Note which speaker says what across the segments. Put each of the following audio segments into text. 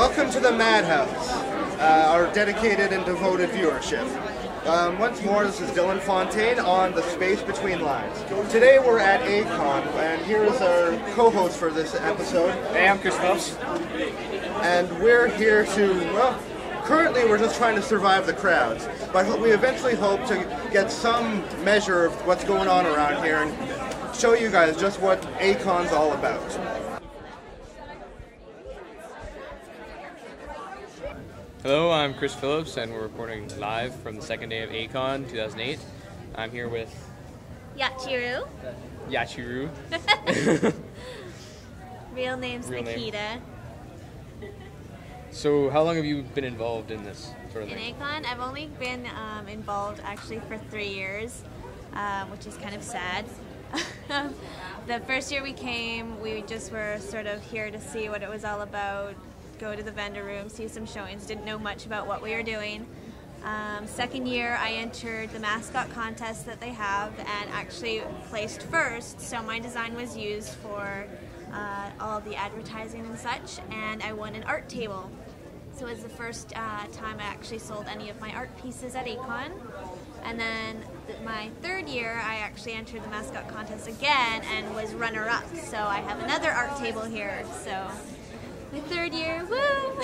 Speaker 1: Welcome to the Madhouse, our dedicated and devoted viewership. Once more, this is Dylan Fontaine on the Space Between Lines. Today we're at A-kon, and here is our co-host for this episode.
Speaker 2: Hey, I'm Chris Phelps.
Speaker 1: And we're here to, well, currently we're just trying to survive the crowds, but we eventually hope to get some measure of what's going on around here and show you guys just what A-kon's all about.
Speaker 2: Hello, I'm Chris Phillips, and we're reporting live from the second day of A-kon 2008. I'm here with
Speaker 3: Yachiru.
Speaker 2: Yachiru.
Speaker 3: Real name's Nikita.
Speaker 2: Name. So, how long have you been involved in this sort of
Speaker 3: In
Speaker 2: thing?
Speaker 3: A-kon, I've only been involved actually for 3 years, which is kind of sad. The first year we came, we just were sort of here to see what it was all about, go to the vendor room, see some showings, didn't know much about what we were doing. Second year I entered the mascot contest that they have and actually placed first, so my design was used for all the advertising and such, and I won an art table. So it was the first time I actually sold any of my art pieces at A-kon. And then my third year I actually entered the mascot contest again and was runner-up, so I have another art table here. So my third year, woo!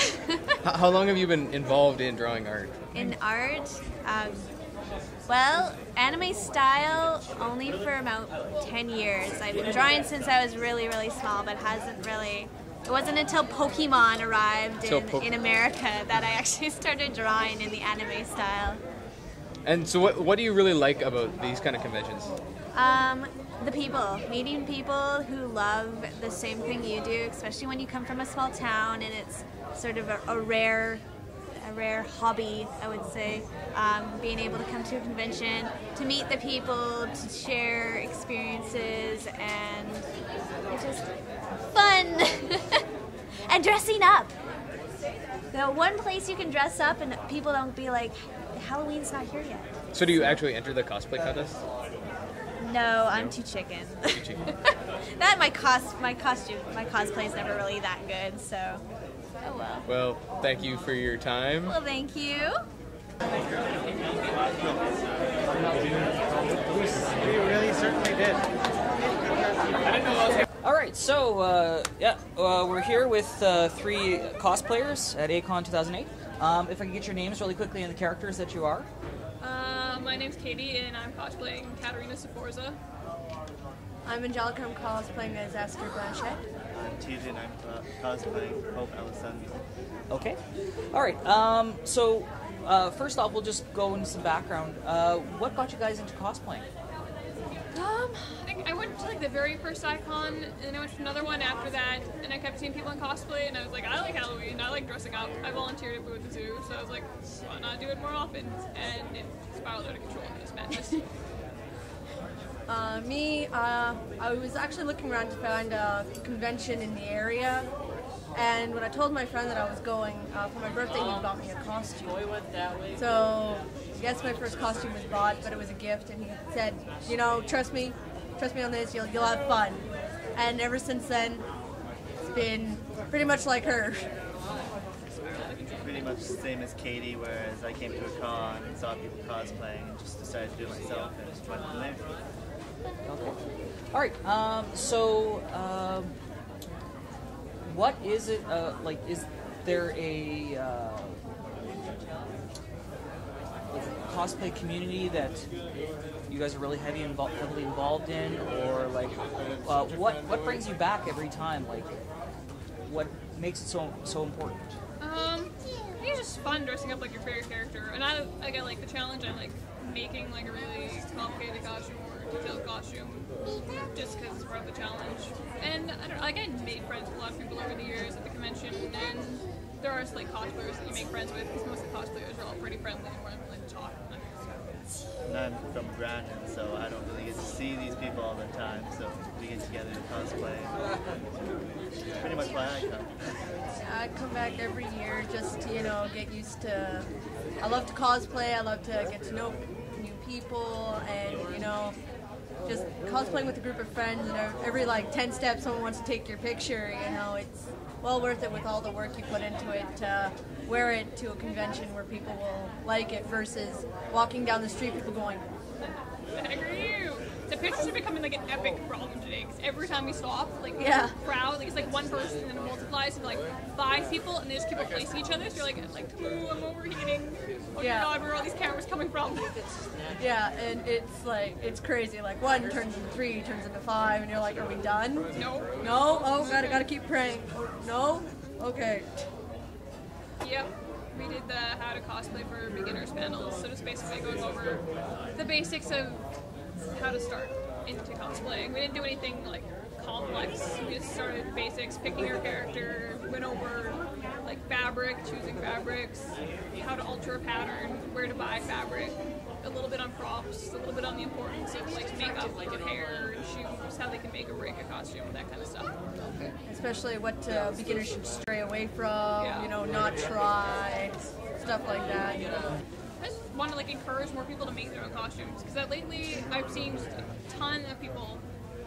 Speaker 2: How long have you been involved in drawing art?
Speaker 3: In art, well, anime style only for about 10 years. I've been drawing since I was really, really small, but it wasn't until Pokemon arrived in America that I actually started drawing in the anime style.
Speaker 2: And so what do you really like about these kind of conventions?
Speaker 3: The people, meeting people who love the same thing you do, especially when you come from a small town and it's sort of a rare hobby, I would say. Being able to come to a convention, to meet the people, to share experiences, and it's just fun. And dressing up. The one place you can dress up and people don't be like, Halloween's not here yet.
Speaker 2: So do you actually enter the cosplay contest?
Speaker 3: No, I'm too chicken.
Speaker 2: Too chicken.
Speaker 3: That my cosplay's never really that good, so oh well.
Speaker 2: Well, thank you for your time.
Speaker 3: Well, thank you.
Speaker 1: We really certainly did.
Speaker 4: All right, so we're here with 3 cosplayers at A-kon 2008. If I can get your names really quickly and the characters that you are.
Speaker 5: My name's Katie, and I'm cosplaying Katerina Sforza.
Speaker 6: I'm Angelica, I'm cosplaying as Esther Blanchet.
Speaker 7: I'm TJ, and I'm cosplaying Hope Ellison.
Speaker 4: Okay. All right. So first off, we'll just go into some background. What got you guys into cosplaying?
Speaker 5: I went to the very first A-kon, and then I went to another one after that, and I kept seeing people in cosplay, and I was like, I like Halloween, I like dressing up. I volunteered at the zoo, so I was like, why not do it more often? And it spiraled out of control and it was madness.
Speaker 6: I was actually looking around to find a convention in the area, and when I told my friend that I was going for my birthday, he bought me a costume. So I guess my first costume was bought, but it was a gift, and he said, you know, trust me on this, you'll have fun. And ever since then, it's been pretty much like her.
Speaker 7: Pretty much the same as Katie, whereas I came to a con and saw people cosplaying and just decided to do it myself and just went from there.
Speaker 4: Okay. All right. What is it like? Is there a cosplay community that you guys are really heavily involved in, or like what brings you back every time? Like, what makes it so important?
Speaker 5: I think it's just fun dressing up like your favorite character, and I like the challenge. I like making like a really complicated costume or detailed costume, just because it's part of the challenge. And I made friends with a lot of people over the years at the convention, and there are cosplayers that you make friends with, because most of the cosplayers are all pretty friendly and more willing to talk.
Speaker 7: And I'm from Brandon, so I don't really get to see these people all the time, so we get together to cosplay. That's pretty much why I come.
Speaker 6: I come back every year just to, get used to... I love to cosplay, I love to get to know new people, and, just cosplaying with a group of friends, and every 10 steps someone wants to take your picture, it's well worth it with all the work you put into it to wear it to a convention where people will like it versus walking down the street, people going,
Speaker 5: I agree. The pictures are becoming like an epic problem today because every time we stop, like
Speaker 6: Yeah.
Speaker 5: crowd, like it's like one person and then it multiplies to like 5 people and they just keep replacing each other. So you're like, ooh, I'm overheating. Oh
Speaker 6: Yeah.
Speaker 5: my god, where are all these cameras coming from?
Speaker 6: yeah, and it's like, it's crazy. Like 1 turns into 3, turns into 5, and you're like, are we done?
Speaker 5: No.
Speaker 6: No? Oh, gotta keep praying. Oh, no? Okay.
Speaker 5: Yep. We did the how to cosplay for beginners panel, so just basically going over the basics of how to start into cosplaying. We didn't do anything like complex. We just started basics, picking your character, went over like fabric, choosing fabrics, how to alter a pattern, where to buy fabric, a little bit on props, a little bit on the importance of like makeup, like hair and shoes, how they can make or break a costume, that kind of stuff.
Speaker 6: Especially what beginners should stray away from,
Speaker 5: Yeah.
Speaker 6: you know, not try, stuff like that.
Speaker 5: I just want to like encourage more people to make their own costumes because lately I've seen just a ton of people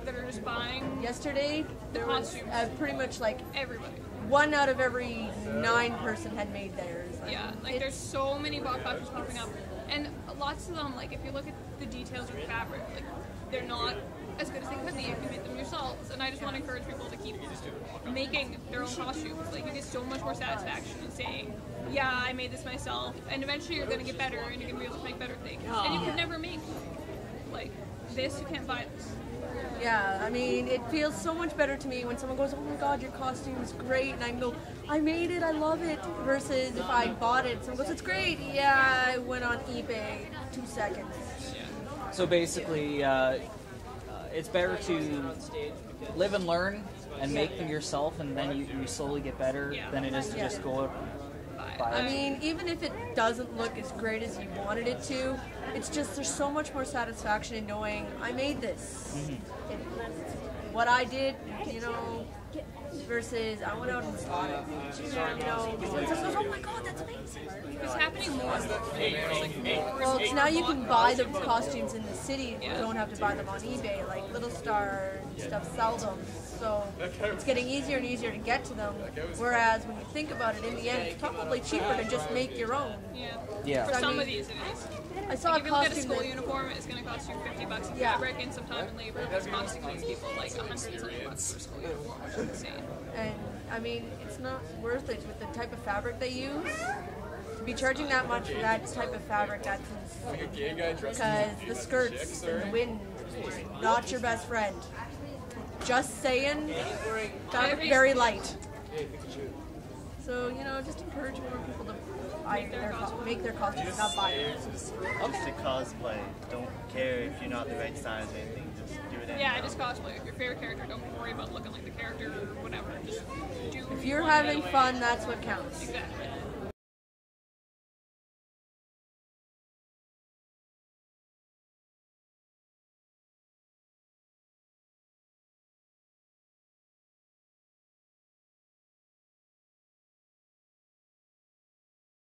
Speaker 5: that are just buying
Speaker 6: Yesterday, there was
Speaker 5: costumes.
Speaker 6: pretty much like
Speaker 5: Everybody.
Speaker 6: 1 out of every 9 person had made theirs. Like,
Speaker 5: Yeah, like there's so many bot costumes popping up, and lots of them, like if you look at the details of the fabric, like they're not as good as they could be if you made them yourselves. And I just want to encourage people to keep making their own costumes. Like you get so much more satisfaction in saying, yeah, I made this myself, and eventually you're gonna get better, and you're gonna be able to make better things. And you could never make like this. You can't buy this.
Speaker 6: Yeah, I mean, it feels so much better to me when someone goes, oh my god, your costume is great, and I can go, I made it, I love it, versus if I bought it, someone goes, it's great, yeah, I went on eBay, 2 seconds.
Speaker 4: So basically, it's better to live and learn and make them yourself, and then you slowly get better than it is to just go out and buy
Speaker 6: I
Speaker 4: it.
Speaker 6: mean, even if it doesn't look as great as you wanted it to, it's just, there's so much more satisfaction in knowing, I made this. What I did, you know, versus I went out and bought it, you know, someone says, oh my god, that's amazing.
Speaker 5: It's happening more and more.
Speaker 6: Well, it's now you can buy the costumes in the city. You don't have to buy them on eBay. Like Little Star and stuff sell them. So it's getting easier and easier to get to them. Whereas when you think about it, in the end, it's probably cheaper to just make your own.
Speaker 4: Yeah.
Speaker 5: For
Speaker 6: I
Speaker 5: some
Speaker 6: mean,
Speaker 5: of these, it is.
Speaker 6: I saw
Speaker 5: Like
Speaker 6: a
Speaker 5: if you look at a
Speaker 6: costume
Speaker 5: school
Speaker 6: that,
Speaker 5: uniform, it's going to cost you $50 in
Speaker 6: Yeah.
Speaker 5: fabric and some time and labor. It's costing these people like $100 for a school uniform, which is insane.
Speaker 6: and I mean, it's not worth it with the type of fabric they use. To be charging that much for that type of fabric, that's insane. Because the skirts and the wind is not your best friend. Just saying, fabric very light. So, you know, just encourage more people to make their costumes, not buy them.
Speaker 7: Just to cosplay. Don't care if you're not the right size or anything. Just do it anyhow.
Speaker 5: Yeah, just cosplay. If your favorite character, don't worry about looking like the character or whatever. Just do
Speaker 6: If you're having fun, that's what counts.
Speaker 5: Exactly.